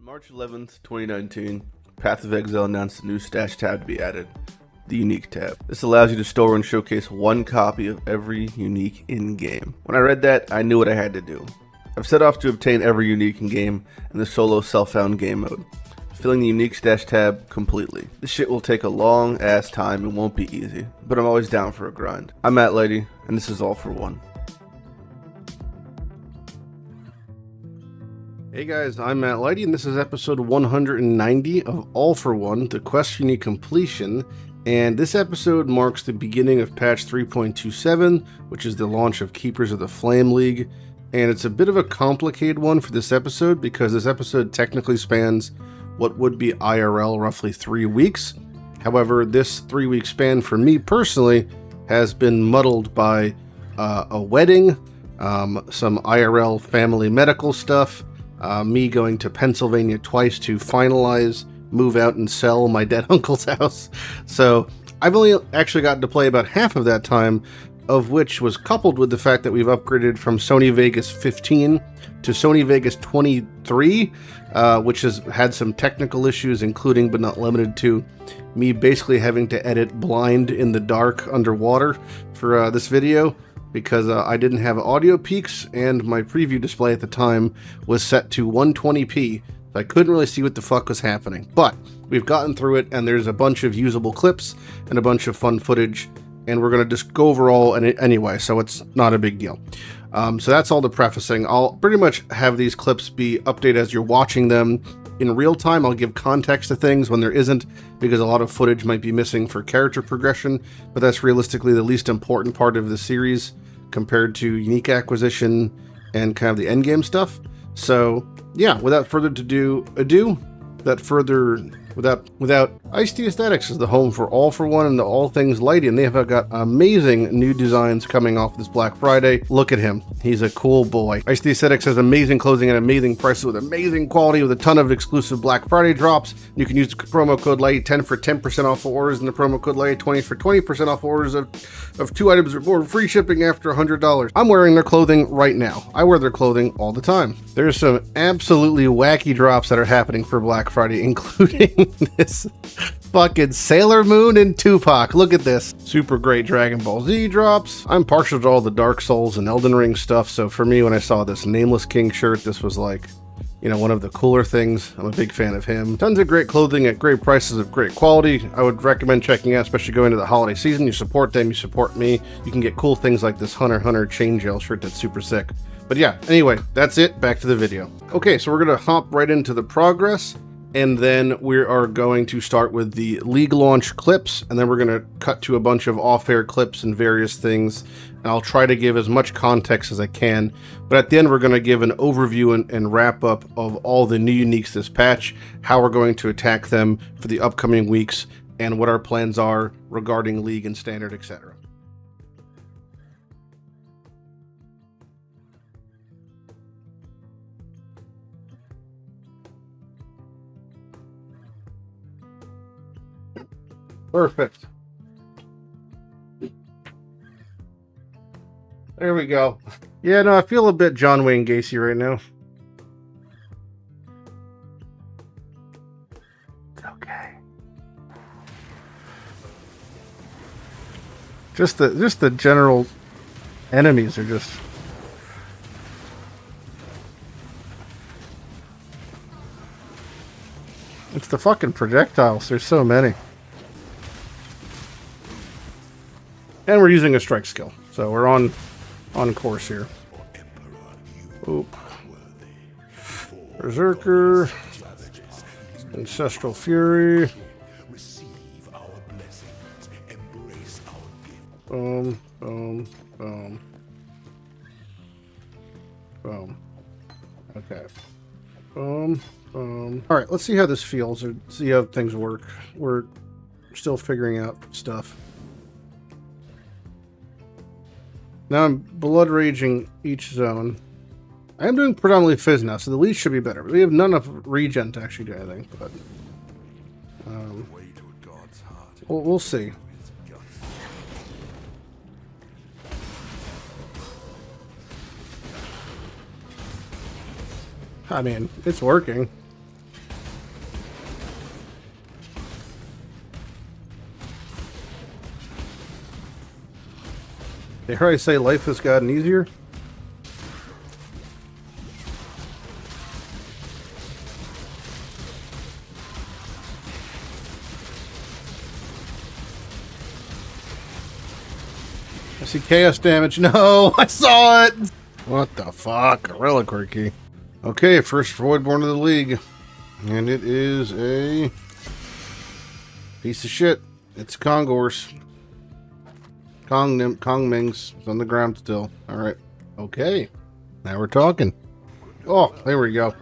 March 11th, 2019, Path of Exile announced a new stash tab to be added, the Unique tab. This allows you to store and showcase one copy of every Unique in-game. When I read that, I knew what I had to do. I've set off to obtain every Unique in-game in the solo self-found game mode, filling the Unique stash tab completely. This shit will take a long ass time and won't be easy, but I'm always down for a grind. I'm Mathew Lighty, and this is All for One. Hey guys, I'm Mathew Lighty, and this is episode 190 of All for One, the quest for Unique completion. And this episode marks the beginning of patch 3.27, which is the launch of Keepers of the Flame League. And it's a bit of a complicated one for this episode because this episode technically spans what would be IRL roughly 3 weeks. However, this 3-week span for me personally has been muddled by a wedding, some IRL family medical stuff, me going to Pennsylvania twice to finalize, move out, and sell my dead uncle's house. So I've only actually gotten to play about half of that time, of which was coupled with the fact that we've upgraded from Sony Vegas 15 to Sony Vegas 23, which has had some technical issues, including but not limited to me basically having to edit blind in the dark underwater for this video, because I didn't have audio peaks and my preview display at the time was set to 120p. So I couldn't really see what the fuck was happening. But we've gotten through it, and there's a bunch of usable clips and a bunch of fun footage, and we're going to just go over all anyway, so it's not a big deal. So that's all the prefacing. I'll pretty much have these clips be updated as you're watching them in real time. I'll give context to things when there isn't, because a lot of footage might be missing for character progression, but that's realistically the least important part of the series compared to Unique acquisition and kind of the endgame stuff. So yeah, without further without Ice-T Aesthetics is the home for All for One and the all things Lighty, and they have got amazing new designs coming off this Black Friday. Look at him, he's a cool boy. Ice-T Aesthetics has amazing clothing at amazing prices with amazing quality, with a ton of exclusive Black Friday drops. You can use the promo code Lighty10 for 10% off orders, and the promo code Lighty20 for 20% off orders of 2 items or more, free shipping after $100. I'm wearing their clothing right now. I wear their clothing all the time. There's some absolutely wacky drops that are happening for Black Friday, including this fucking Sailor Moon and Tupac. Look at this. Super great Dragon Ball Z drops. I'm partial to all the Dark Souls and Elden Ring stuff, so for me, when I saw this Nameless King shirt, this was like, you know, one of the cooler things. I'm a big fan of him. Tons of great clothing at great prices of great quality. I would recommend checking out, especially going into the holiday season. You support them, you support me. You can get cool things like this Hunter x Hunter chain gel shirt that's super sick. But yeah, anyway, that's it. Back to the video. Okay, so we're gonna hop right into the progress, and then we are going to start with the League launch clips, and then we're going to cut to a bunch of off-air clips and various things, and I'll try to give as much context as I can. But at the end, we're going to give an overview and wrap-up of all the new Uniques this patch, how we're going to attack them for the upcoming weeks, and what our plans are regarding League and Standard, etc. Perfect. There we go. Yeah, no, I feel a bit John Wayne Gacy right now. It's okay. Just the general enemies are just... It's the fucking projectiles. There's so many. And we're using a strike skill, so we're on course here. Oop. Berserker. Ancestral Fury. Boom, boom, boom. Boom. Okay. Boom, boom. Alright, let's see how this feels, or see how things work. We're still figuring out stuff. Now I'm blood raging each zone. I am doing predominantly Fizz now, so the leash should be better. But we have none of regen to actually do anything. But we'll see. I mean, it's working. Dare I say life has gotten easier? I see chaos damage. No, I saw it! What the fuck? A reliquary key. Okay, first Voidborn of the league. And it is a piece of shit. It's Kongors. Kong Mings. It's on the ground still. Alright. Okay. Now we're talking. Oh, there we go.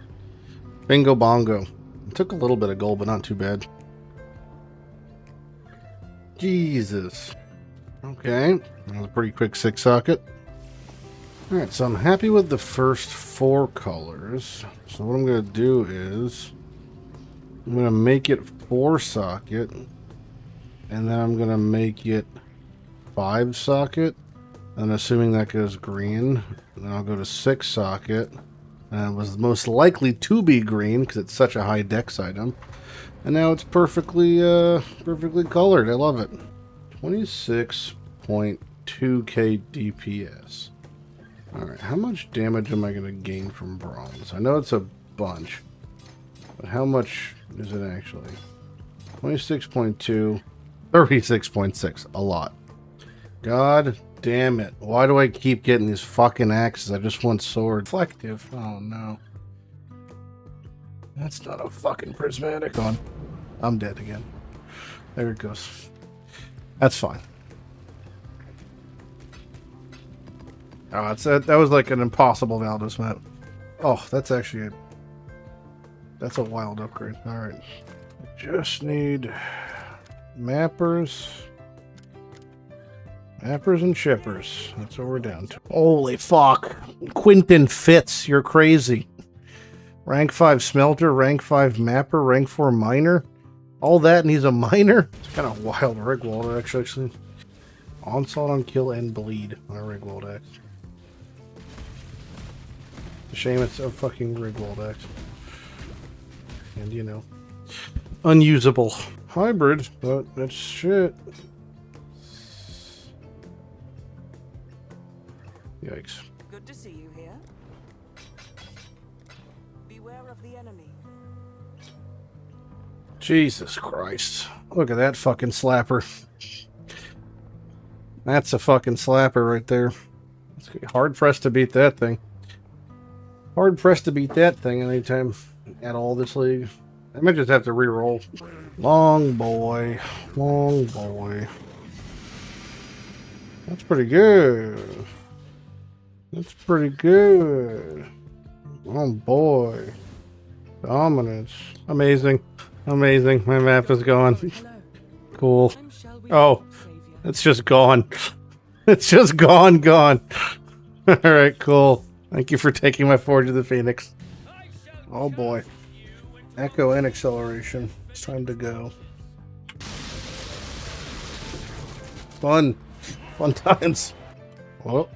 Bingo bongo. It took a little bit of gold, but not too bad. Jesus. Okay. That was a pretty quick 6 socket. Alright, so I'm happy with the first 4 colors. So what I'm going to do is I'm going to make it 4 socket. And then I'm going to make it 5 socket. And assuming that goes green, then I'll go to 6 socket. And it was most likely to be green because it's such a high dex item. And now it's perfectly colored. I love it. 26.2k DPS. Alright, how much damage am I going to gain from bronze? I know it's a bunch. But how much is it actually? 26.2, 36.6. A lot. God damn it. Why do I keep getting these fucking axes? I just want sword. Reflective. Oh no. That's not a fucking prismatic on. I'm dead again. There it goes. That's fine. Oh, that was like an impossible Valdez map. Oh, that's actually that's a wild upgrade. Alright. Just need mappers. Mappers and shippers. That's what we're down to. Holy fuck. Quinton Fitz, you're crazy. Rank 5 smelter, rank 5 mapper, rank 4 miner. All that and he's a miner? It's kind of wild Rigwald actually. Onslaught on kill and bleed on a Rigwald X. It's a shame it's a fucking Rigwald X. And you know. Unusable. Hybrid, but that's shit. Yikes. Good to see you here. Beware of the enemy. Jesus Christ. Look at that fucking slapper. That's a fucking slapper right there. It's hard pressed to beat that thing. Hard pressed to beat that thing anytime at all this league. I might just have to re-roll. Long boy. Long boy. That's pretty good. That's pretty good. Oh boy. Dominance. Amazing. Amazing. My map is gone. Cool. Oh. It's just gone. It's just gone. Alright, cool. Thank you for taking my Forge of the Phoenix. Oh boy. Echo and acceleration. It's time to go. Fun. Fun times. Whoa.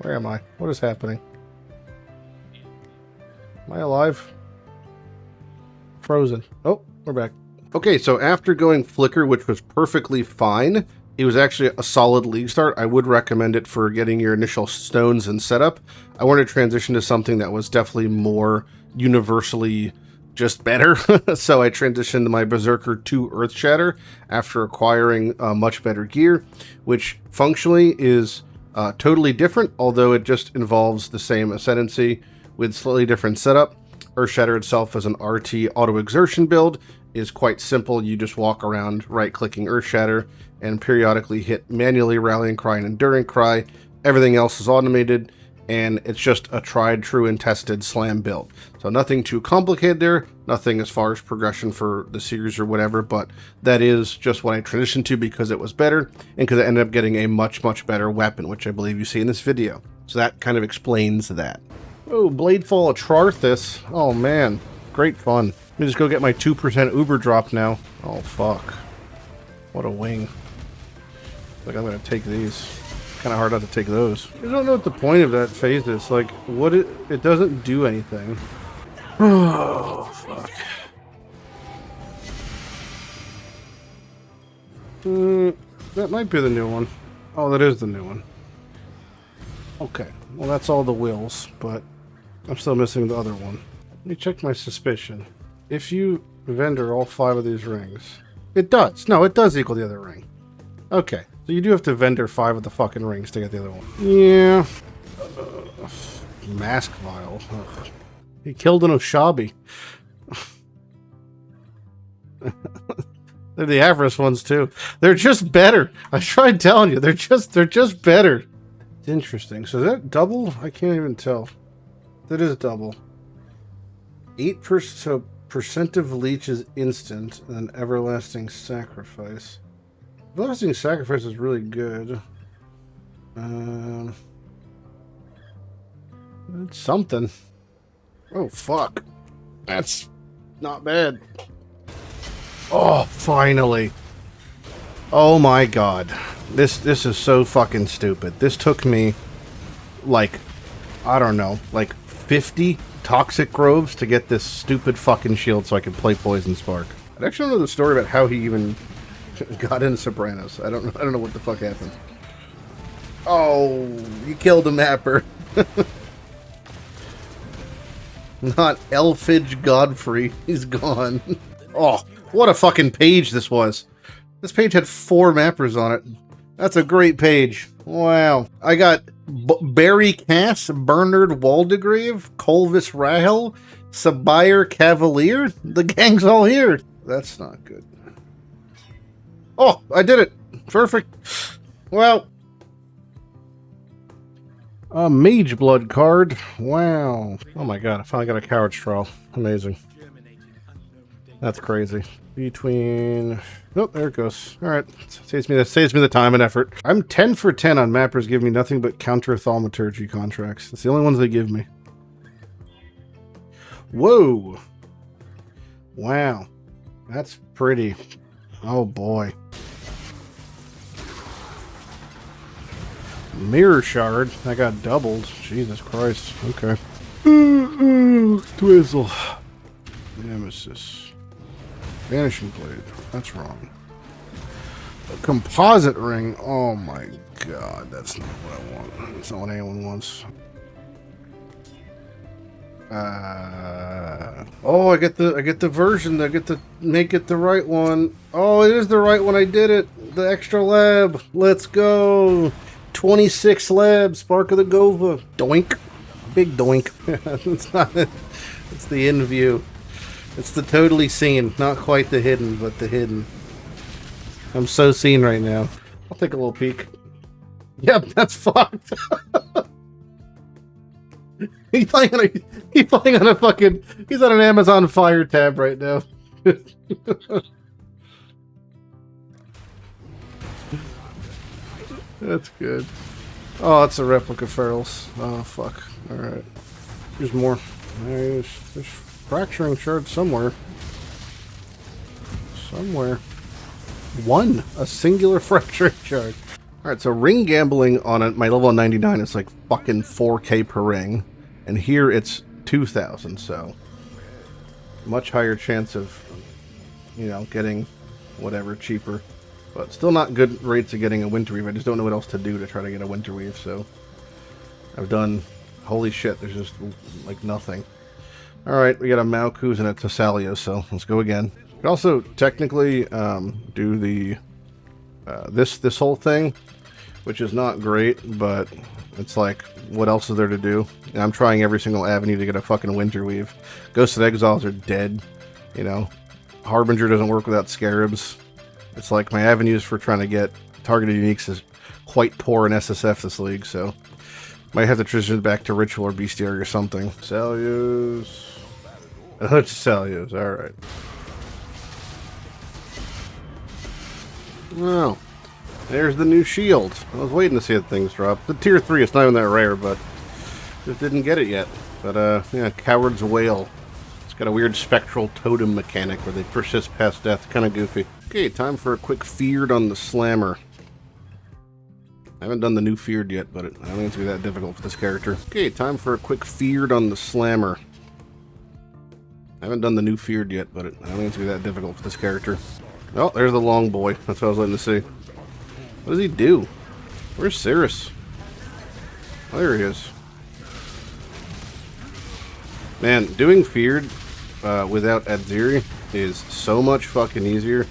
Where am I? What is happening? Am I alive? Frozen. Oh, we're back. Okay, so after going Flicker, which was perfectly fine, it was actually a solid league start. I would recommend it for getting your initial stones and setup. I wanted to transition to something that was definitely more universally just better. So I transitioned my Berserker to Earth Shatter after acquiring much better gear, which functionally is totally different, although it just involves the same ascendancy with slightly different setup. Earth Shatter itself as an RT auto exertion build is quite simple. You just walk around right-clicking Earth Shatter and periodically hit manually Rallying Cry and Enduring Cry. Everything else is automated, and it's just a tried, true, and tested slam build. So nothing too complicated there, nothing as far as progression for the series or whatever, but that is just what I transitioned to because it was better, and because I ended up getting a much, much better weapon, which I believe you see in this video. So that kind of explains that. Oh, Bladefall of Trarthus. Oh man, great fun. Let me just go get my 2% Uber drop now. Oh fuck. What a wing. Like I'm gonna take these. Kind of hard not to take those. I don't know what the point of that phase is. Like, what it doesn't do anything. Oh fuck. That might be the new one. Oh, that is the new one. Okay, well that's all the wills, but I'm still missing the other one. Let me check my suspicion. If you vendor all 5 of these rings, it does. No, it does equal the other ring. Okay, so you do have to vendor 5 of the fucking rings to get the other one. Yeah. Mask vial. Ugh. He killed an Oshabi. They're the Avarice ones too. They're just better. I tried telling you, they're just better. It's interesting. So is that double? I can't even tell. That is double. 8%. So percent of leech is instant, and then everlasting sacrifice. Everlasting sacrifice is really good. It's something. Oh fuck. That's not bad. Oh, finally. Oh my god. This is so fucking stupid. This took me like, I don't know, like 50 toxic groves to get this stupid fucking shield so I could play Poison Spark. I actually don't know the story about how he even got in Sopranos. I don't know what the fuck happened. Oh, you killed a mapper. Not Elfage Godfrey. He's gone. Oh, what a fucking page this was. This page had 4 mappers on it. That's a great page. Wow. I got Barry Cass, Bernard Waldegrave, Colvis Rahel, Sabire Cavalier. The gang's all here. That's not good. Oh, I did it. Perfect. Well. A Mage Blood card. Wow. Oh my god, I finally got a Coward Straw. Amazing. That's crazy. Between... Oh, there it goes. Alright. Saves me the time and effort. I'm 10 for 10 on mappers give me nothing but counter thaumaturgy contracts. That's the only ones they give me. Whoa. Wow. That's pretty. Oh boy. Mirror Shard. I got doubled. Jesus Christ. Okay. Twizzle. Nemesis. Vanishing Blade. That's wrong. A composite ring. Oh my god. That's not what I want. That's not what anyone wants. Oh, I get the version. I get to make it the right one. Oh, it is the right one. I did it. The extra lab. Let's go. 26 labs, Spark of the Gova. Doink. Big doink. It's not it. It's the in view. It's the totally seen. Not quite the hidden, but the hidden. I'm so seen right now. I'll take a little peek. Yep, that's fucked. He's playing on a fucking... He's on an Amazon Fire tab right now. That's good. Oh, it's a replica ferals. Oh, fuck. Alright. There's more. There's fracturing shards somewhere. Somewhere. One. A singular fracturing shard. Alright, so ring gambling on my level 99 is like fucking 4k per ring. And here it's 2,000, so... Much higher chance of, you know, getting whatever cheaper. But still not good rates of getting a Winter Weave. I just don't know what else to do to try to get a Winter Weave, so... I've done... Holy shit, there's just, like, nothing. Alright, we got a Malkuth and a Tessalio, so let's go again. We can also technically do the... this whole thing, which is not great, but it's like, what else is there to do? And I'm trying every single avenue to get a fucking Winter Weave. Ghosts of Exiles are dead, you know. Harbinger doesn't work without Scarabs. It's like my avenues for trying to get targeted uniques is quite poor in SSF this league, so might have to transition back to Ritual or Bestiary or something. Salios. Another Salios, alright. Well, there's the new shield. I was waiting to see that things drop. The tier 3 is not even that rare, but just didn't get it yet. But, yeah, Coward's Wail. It's got a weird spectral totem mechanic where they persist past death. Kind of goofy. Okay, time for a quick Feared on the Slammer. I haven't done the new Feared yet, but I don't think it's going to be that difficult for this character. Okay, time for a quick Feared on the Slammer. I haven't done the new Feared yet, but I don't think it's going to be that difficult for this character. Oh, there's the long boy. That's what I was letting to see. What does he do? Where's Cirrus? Oh, there he is. Man, doing feared without Adziri is so much fucking easier.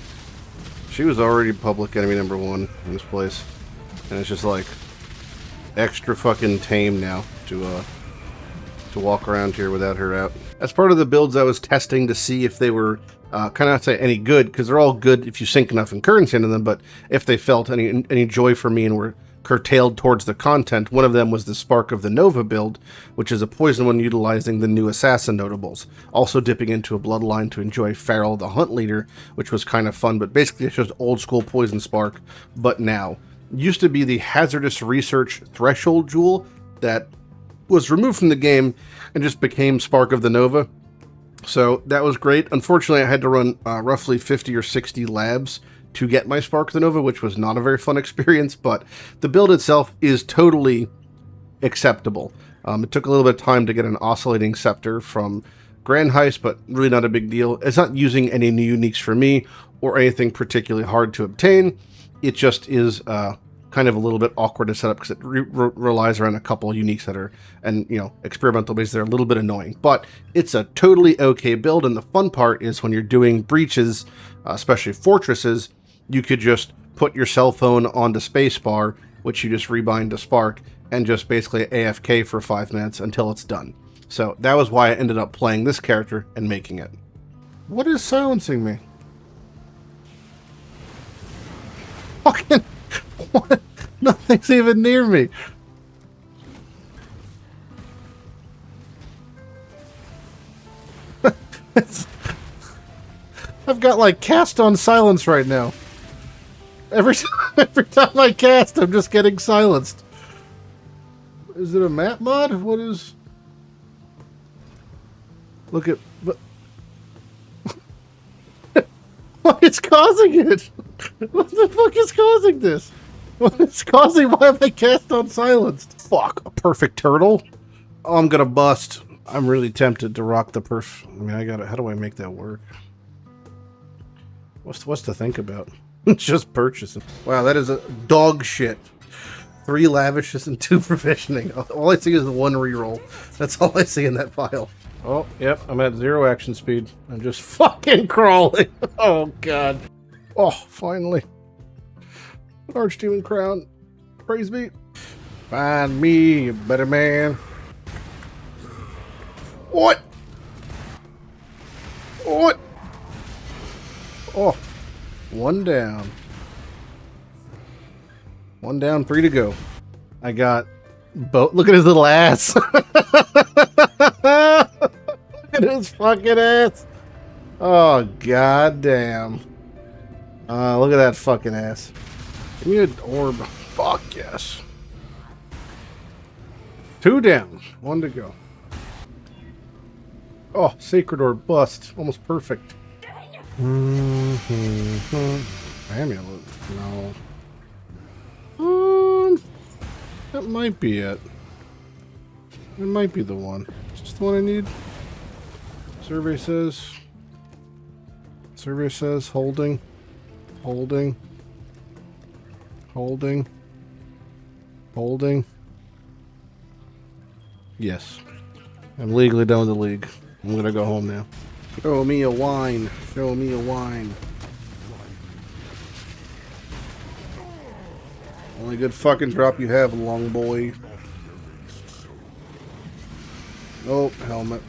She was already public enemy number 1 in this place. And it's just like extra fucking tame now to walk around here without her out. As part of the builds I was testing to see if they were kind of say any good, because they're all good if you sink enough in currency into them, but if they felt any joy for me and were curtailed towards the content, one of them was the Spark of the Nova build, which is a poison one utilizing the new assassin notables, also dipping into a bloodline to enjoy Farrell the Hunt Leader, which was kind of fun, but basically it's just old school poison spark, but now. Used to be the hazardous research threshold jewel that was removed from the game and just became Spark of the Nova. So that was great. Unfortunately, I had to run roughly 50 or 60 labs to get my Spark of the Nova, which was not a very fun experience, but the build itself is totally acceptable. It took a little bit of time to get an Oscillating Scepter from Grand Heist, but really not a big deal. It's not using any new uniques for me or anything particularly hard to obtain. It just is kind of a little bit awkward to set up because it relies around a couple of uniques that are, and you know, experimental based, they're a little bit annoying. But it's a totally okay build, and the fun part is when you're doing breaches, especially fortresses, you could just put your cell phone onto spacebar, which you just rebind to Spark, and just basically AFK for 5 minutes until it's done. So that was why I ended up playing this character and making it. What is silencing me? Fucking what? Nothing's even near me. I've got like cast on silence right now. Every time I cast, I'm just getting silenced. Is it a map mod? What is? Look at what is causing it? What the fuck is causing this? What is causing? Why am I cast on silenced? Fuck, a perfect turtle. Oh, I'm gonna bust. I'm really tempted to rock the perf. I mean, I gotta. How do I make that work? What's to think about? Just purchasing. Wow, that is a dog shit. 3 lavishes and 2 provisioning. All I see is the 1 reroll. That's all I see in that file. Oh, yep, I'm at 0 action speed. I'm just fucking crawling. Oh, God. Oh, finally. Archdemon crown. Praise be. Find me a better man. What? What? Oh. 1 down. 1 down, 3 to go. I got both. Look at his little ass. Look at his fucking ass. Oh, goddamn. Look at that fucking ass. Give me an orb. Fuck yes. 2 down. 1 to go. Oh, Sacred Orb bust. Almost perfect. Amulet. No. That might be it. It might be the one. Is this the one I need? Survey says. Survey says holding. Holding. Holding. Holding. Yes. I'm legally done with the league. I'm gonna go home now. Show me a wine. Show me a wine. Only good fucking drop you have, long boy. Oh, helmet.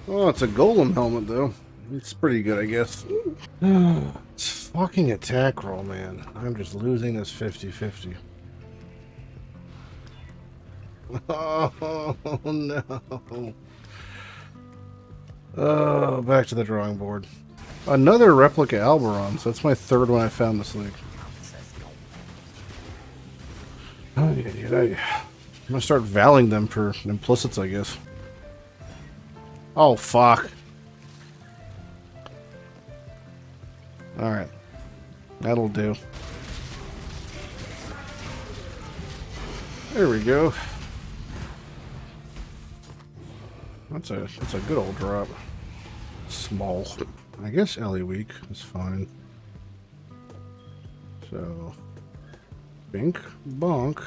Oh, it's a golem helmet, though. It's pretty good, I guess. It's fucking attack roll, man. I'm just losing this 50-50. Oh, no. Oh, back to the drawing board. Another replica Alberon, so that's my 3rd one I found this league. Oh, yeah, I'm gonna start valuing them for implicits, I guess. Oh, fuck. Alright. That'll do. There we go. That's a good old drop. Small. I guess Ellie weak is fine. So Bink, bonk.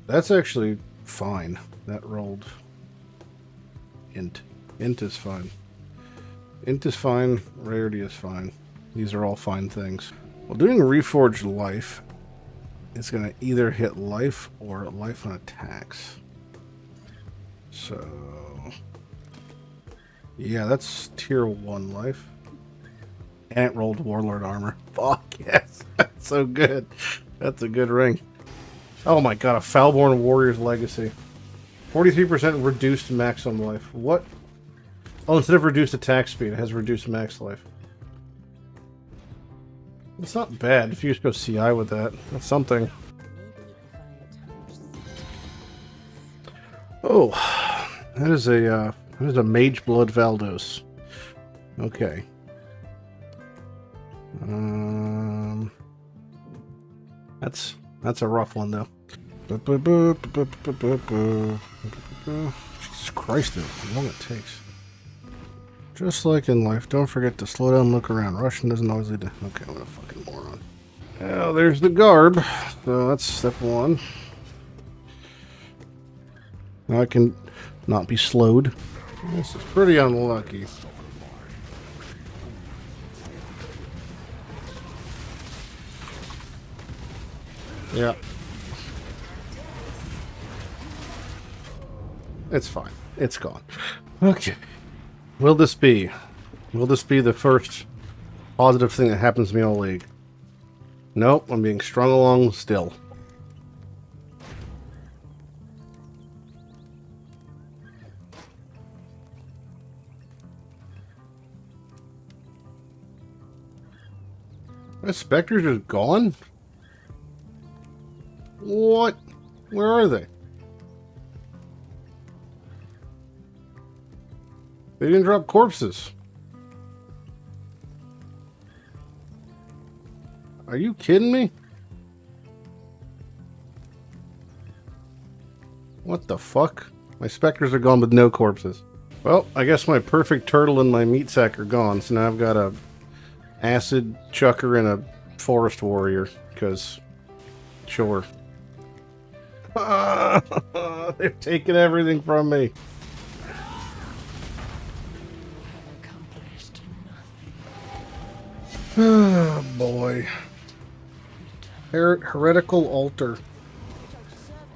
That's actually fine. That rolled. Int. Int is fine. Int is fine. Rarity is fine. These are all fine things. Well, doing Reforged Life is going to either hit life or life on attacks. So, yeah, that's tier 1 life. And it rolled Warlord armor. Fuck yes. That's so good. That's a good ring. Oh my god, a Foulborn Warrior's Legacy. 43% reduced maximum life. What? Oh, instead of reduced attack speed, it has reduced max life. It's not bad if you just go CI with that. That's something. Oh, that is a Mage Blood Valdos. Okay. That's a rough one though. Jesus Christ, how long it takes. Just like in life, don't forget to slow down and look around. Rushing doesn't always lead to... Okay, I'm a fucking moron. Oh, there's the garb. So that's step 1. Now I can not be slowed. This is pretty unlucky. Yeah. It's fine. It's gone. Okay. Will this be the first positive thing that happens to me all league? Nope, I'm being strung along still. My specters are gone? What? Where are they? They didn't drop corpses. Are you kidding me? What the fuck? My specters are gone with no corpses. Well, I guess my perfect turtle and my meat sack are gone, so now I've got a acid chucker and a forest warrior, because sure. They've taken everything from me. Oh boy. Heretical altar.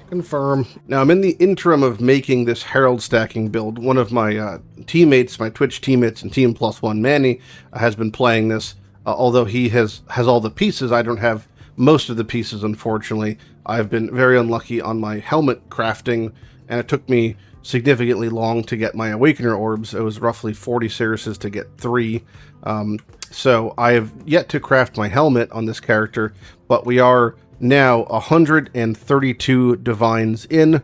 Confirm. Now I'm in the interim of making this herald stacking build. One of my teammates, my Twitch teammates and Team Plus One Manny, has been playing this. Although he has all the pieces, I don't have most of the pieces, unfortunately. I've been very unlucky on my helmet crafting, and it took me significantly long to get my Awakener orbs. It was roughly 40 Cerises to get 3. So I have yet to craft my helmet on this character, but we are now 132 divines in.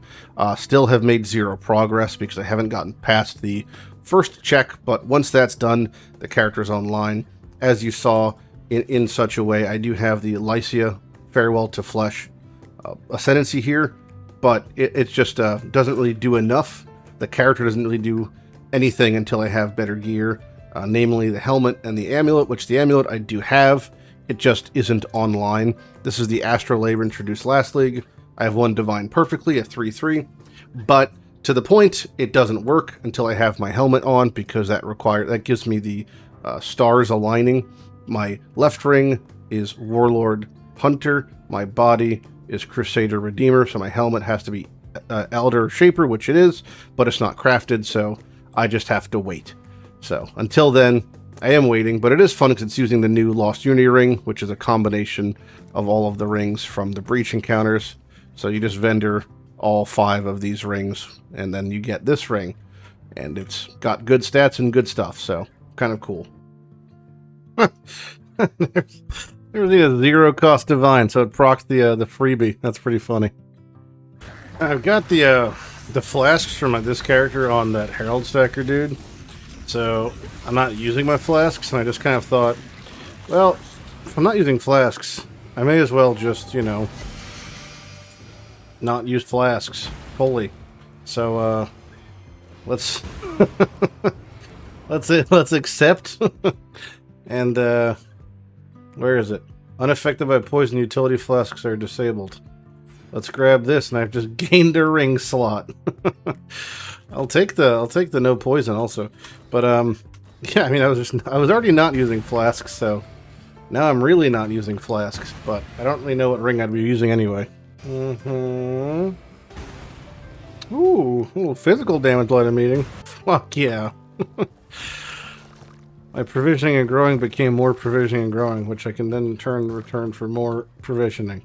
Still have made 0 progress because I haven't gotten past the first check, but once that's done, the character's online. As you saw in such a way, I do have the Lycia Farewell to Flesh Ascendancy here, but it just doesn't really do enough. The character doesn't really do anything until I have better gear, namely the helmet and the amulet, which the amulet I do have. It just isn't online. This is the Astrolabe introduced last league. I have 1 divine perfectly, a 3/3, but to the point, it doesn't work until I have my helmet on, because that gives me the stars aligning. My left ring is Warlord Hunter. My body is Crusader Redeemer, so my helmet has to be Elder Shaper, which it is, but it's not crafted, so I just have to wait. So until then, I am waiting, but it is fun because it's using the new Lost Unity ring, which is a combination of all of the rings from the Breach encounters. So you just vendor all 5 of these rings, and then you get this ring. And it's got good stats and good stuff, so kind of cool. There's a 0 cost divine, so it procs the freebie. That's pretty funny. I've got the flasks from this character on that Herald Stacker dude. So I'm not using my flasks, and I just kind of thought, well, if I'm not using flasks, I may as well just, you know, not use flasks fully. So let's let's accept. And where is it? Unaffected by poison, utility flasks are disabled. Let's grab this, and I've just gained a ring slot. I'll take the no poison also. But yeah, I mean, I was already not using flasks, so now I'm really not using flasks. But I don't really know what ring I'd be using anyway. Ooh, physical damage light I'm eating. Fuck yeah. My provisioning and growing became more provisioning and growing, which I can then in turn return for more provisioning.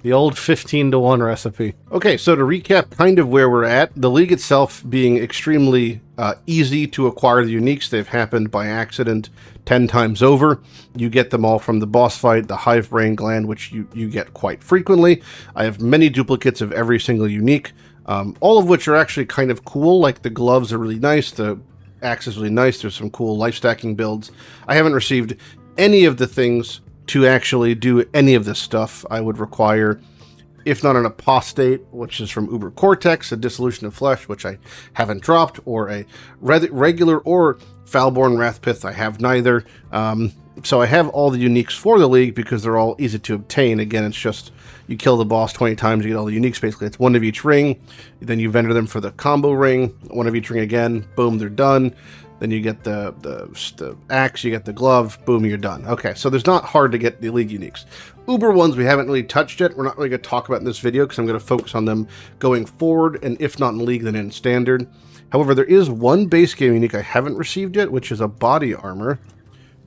The old 15-to-1 recipe. Okay, so to recap kind of where we're at, the League itself being extremely easy to acquire the uniques. They've happened by accident 10 times over. You get them all from the boss fight, the Hive Brain Gland, which you get quite frequently. I have many duplicates of every single unique, all of which are actually kind of cool. Like the gloves are really nice, the axe is really nice, there's some cool life stacking builds. I haven't received any of the things to actually do any of this stuff. I would require, if not an apostate, which is from Uber Cortex, a dissolution of flesh, which I haven't dropped, or a regular or Foulborn Wrathpith. I have neither. So I have all the uniques for the League because they're all easy to obtain. Again, it's just you kill the boss 20 times, you get all the uniques. Basically, it's one of each ring. Then you vendor them for the combo ring. One of each ring again. Boom, they're done. Then you get the axe, you get the glove, boom, you're done. Okay, so there's not hard to get the League uniques. Uber ones we haven't really touched yet. We're not really going to talk about in this video because I'm going to focus on them going forward, and if not in League, then in Standard. However, there is one base game unique I haven't received yet, which is a body armor.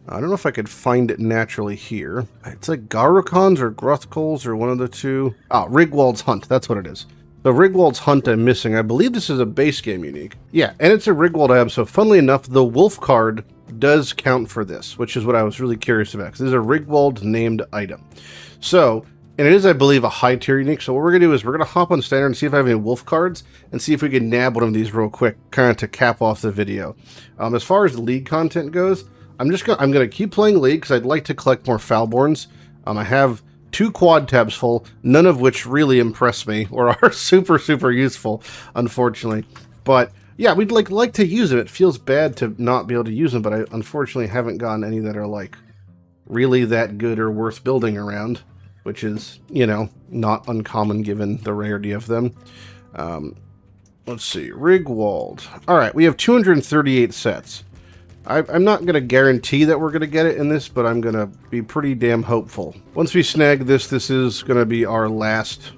I don't know if I could find it naturally here. It's like Garukons or Gruthkols or one of the two. Rigwald's Hunt, that's what it is. The Rigwald's Hunt I'm missing. I believe this is a base game unique. Yeah, and it's a Rigwald item, so funnily enough, the Wolf card does count for this, which is what I was really curious about, because this is a Rigwald named item. So, and it is, I believe, a high tier unique, so what we're going to do is we're going to hop on Standard and see if I have any Wolf cards, and see if we can nab one of these real quick, kind of to cap off the video. As far as League content goes, I'm going to keep playing League, because I'd like to collect more Foulborns. I have 2 quad tabs full, none of which really impress me or are super useful, unfortunately. But yeah, we'd like to use them. It feels bad to not be able to use them, but I unfortunately haven't gotten any that are like really that good or worth building around, which is, you know, not uncommon given the rarity of them. Let's see, Rigwald. All right, we have 238 sets. I'm not going to guarantee that we're going to get it in this, but I'm going to be pretty damn hopeful. Once we snag this, this is going to be our last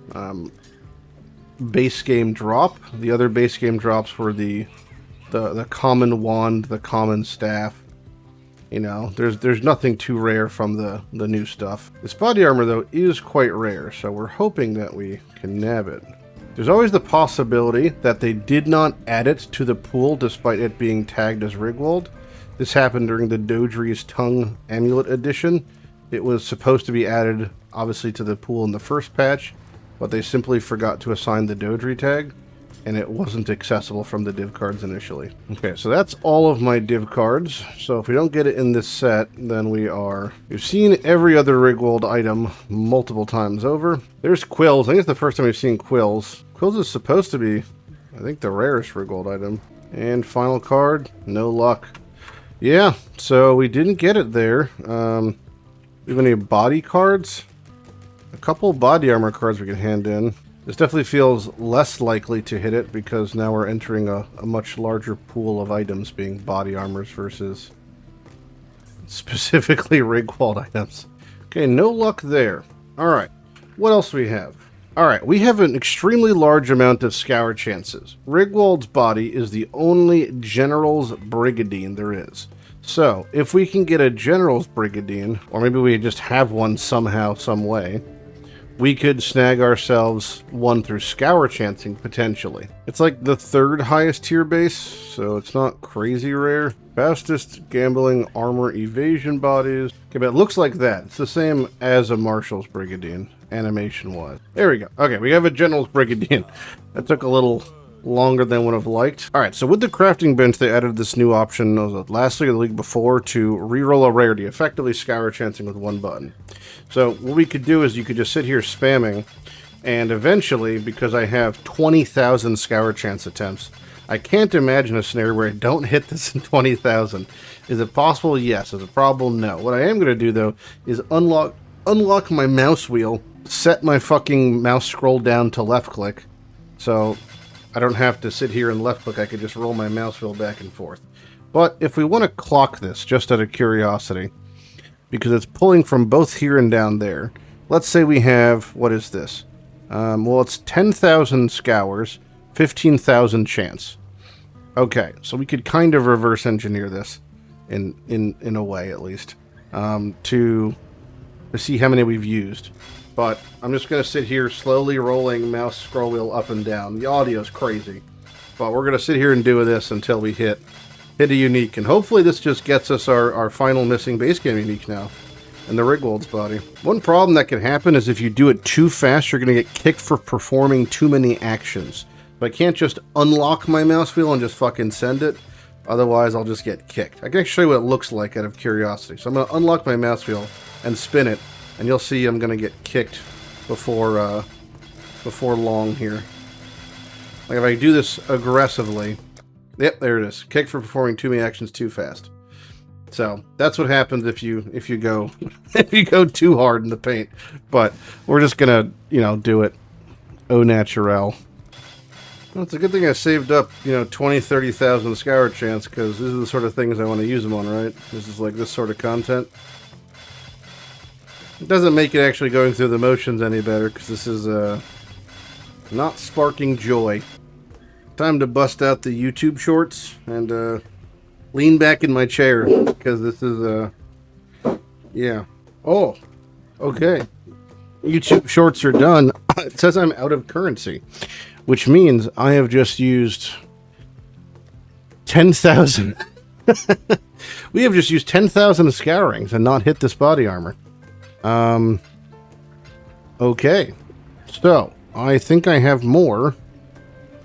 base game drop. The other base game drops were the common wand, the common staff. You know, there's nothing too rare from the new stuff. This body armor, though, is quite rare, so we're hoping that we can nab it. There's always the possibility that they did not add it to the pool despite it being tagged as Rigwald. This happened during the Dodri's Tongue Amulet Edition. It was supposed to be added, obviously, to the pool in the first patch, but they simply forgot to assign the Dodri tag, and it wasn't accessible from the div cards initially. Okay, so that's all of my div cards. So if we don't get it in this set, then we've seen every other Rigwald item multiple times over. There's Quills. I think it's the first time we've seen Quills. Quills is supposed to be, I think, the rarest Rigwald item. And final card, no luck. Yeah, so we didn't get it there. We have any body cards? A couple body armor cards we can hand in. This definitely feels less likely to hit it because now we're entering a much larger pool of items being body armors versus specifically Rigwald items. Okay, no luck there. Alright, what else do we have? Alright, we have an extremely large amount of scour chances. Rigwald's body is the only General's Brigandine there is. So, if we can get a General's Brigandine, or maybe we just have one somehow, some way, we could snag ourselves one through scour chancing, potentially. It's like the 3rd highest tier base, so it's not crazy rare. Fastest gambling armor evasion bodies. Okay, but it looks like that. It's the same as a Marshal's Brigandine, animation-wise. There we go. Okay, we have a General's Brigandine. That took a little longer than would have liked. Alright, so with the crafting bench, they added this new option, last league of the league before, to reroll a rarity, effectively scour chancing with one button. So what we could do is you could just sit here spamming, and eventually, because I have 20,000 scour chance attempts, I can't imagine a scenario where I don't hit this in 20,000. Is it possible? Yes. Is it probable? No. What I am going to do, though, is unlock my mouse wheel, set my fucking mouse scroll down to left click, so I don't have to sit here and left click. I could just roll my mouse wheel back and forth. But if we want to clock this, just out of curiosity, because it's pulling from both here and down there, let's say we have, what is this? Well, it's 10,000 scours, 15,000 chance. Okay, so we could kind of reverse engineer this, in a way at least, to see how many we've used. But I'm just going to sit here slowly rolling mouse scroll wheel up and down. The audio's crazy, but we're going to sit here and do this until we hit a unique, and hopefully this just gets us our final missing base game unique now. And the Rigwold's body. One problem that can happen is if you do it too fast, you're going to get kicked for performing too many actions. But I can't just unlock my mouse wheel and just fucking send it. Otherwise, I'll just get kicked. I can show you what it looks like out of curiosity. So I'm going to unlock my mouse wheel and spin it. And you'll see I'm going to get kicked before long here. Like if I do this aggressively. Yep, there it is. Kicked for performing too many actions too fast. So that's what happens if you go too hard in the paint. But we're just gonna do it au naturel. Well, it's a good thing I saved up 20,000-30,000 scour chance, because this is the sort of things I want to use them on, right? This is like this sort of content. It doesn't make it actually going through the motions any better, because this is not sparking joy. Time to bust out the YouTube shorts and lean back in my chair, because this is, yeah. Oh, okay. YouTube shorts are done. It says I'm out of currency, which means I have just used 10,000. We have just used 10,000 scourings and not hit this body armor. Okay. So, I think I have more,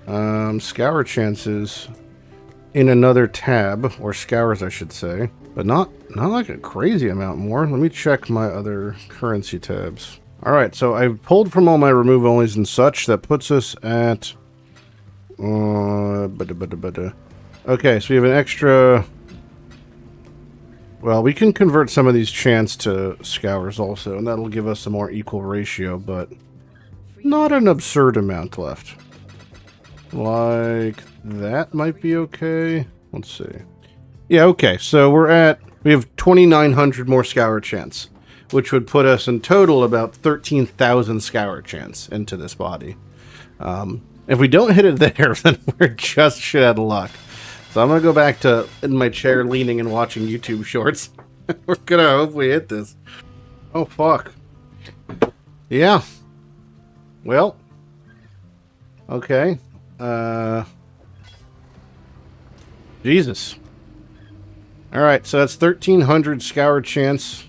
scour chances in another tab, or scours I should say, but not like a crazy amount more. Let me check my other currency tabs. Alright, so I've pulled from all my remove onlys and such. That puts us at okay, so we have an extra. Well, we can convert some of these chants to scours also, and that'll give us a more equal ratio, but not an absurd amount left. Like, that might be okay. Let's see. Yeah, okay, so we have 2,900 more scour chants, which would put us in total about 13,000 scour chants into this body. If we don't hit it there, then we're just shit out of luck. So I'm going to go back to in my chair leaning and watching YouTube shorts. We're going to hope we hit this. Oh, fuck. Yeah. Well. Okay. Jesus. Alright, so that's 1,300 scour chance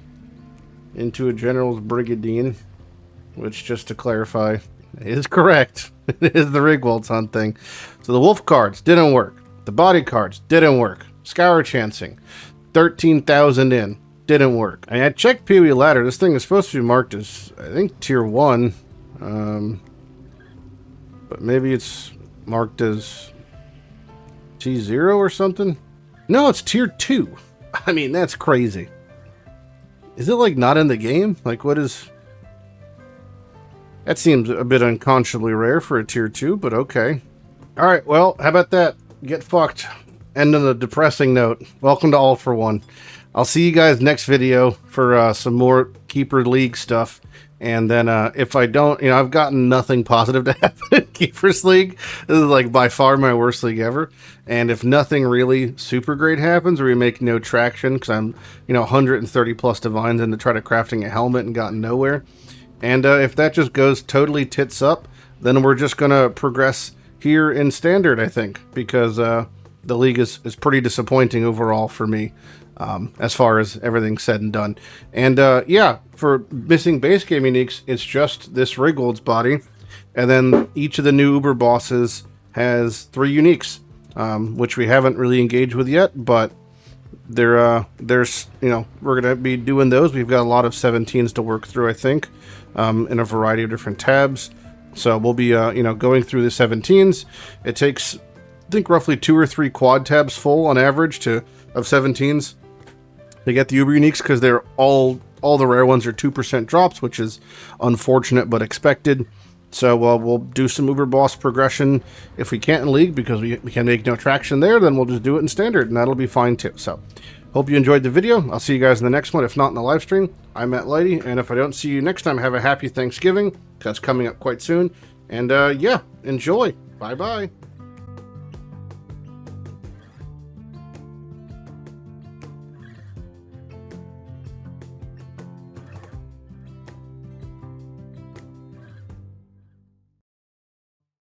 into a general's brigadine, which, just to clarify, is correct. It is the Rigwold's hunt thing. So the wolf cards didn't work. The body cards didn't work. Scour chancing, 13,000 in, didn't work. I checked P.O. ladder. This thing is supposed to be marked as, I think, tier 1. But maybe it's marked as T0 or something? No, it's tier 2. I mean, that's crazy. Is it, like, not in the game? Like, what is... That seems a bit unconscionably rare for a tier 2, but okay. Alright, well, how about that? Get fucked. End on a depressing note. Welcome to All for One. I'll see you guys next video for some more Keeper League stuff. And then if I don't, I've gotten nothing positive to happen in Keepers League. This is like by far my worst league ever. And if nothing really super great happens, or we make no traction, because I'm 130 plus divines into try to crafting a helmet and gotten nowhere. And if that just goes totally tits up, then we're just gonna progress here in standard, I think, because the league is pretty disappointing overall for me. As far as everything's said and done. And yeah, for missing base game uniques, it's just this Rigwold's body, and then each of the new Uber bosses has 3 uniques, which we haven't really engaged with yet, but there's we're gonna be doing those. We've got a lot of 17s to work through, I think, in a variety of different tabs. So we'll be going through the 17s. It takes think roughly 2 or 3 quad tabs full on average of 17s. They get the Uber Uniques because they're all the rare ones are 2% drops, which is unfortunate but expected. So we'll do some Uber Boss progression if we can't in League, because we can make no traction there, then we'll just do it in Standard, and that'll be fine too. So, hope you enjoyed the video. I'll see you guys in the next one, if not in the live stream. I'm Matt Lighty, and if I don't see you next time, have a happy Thanksgiving, because it's coming up quite soon. And yeah, enjoy. Bye-bye.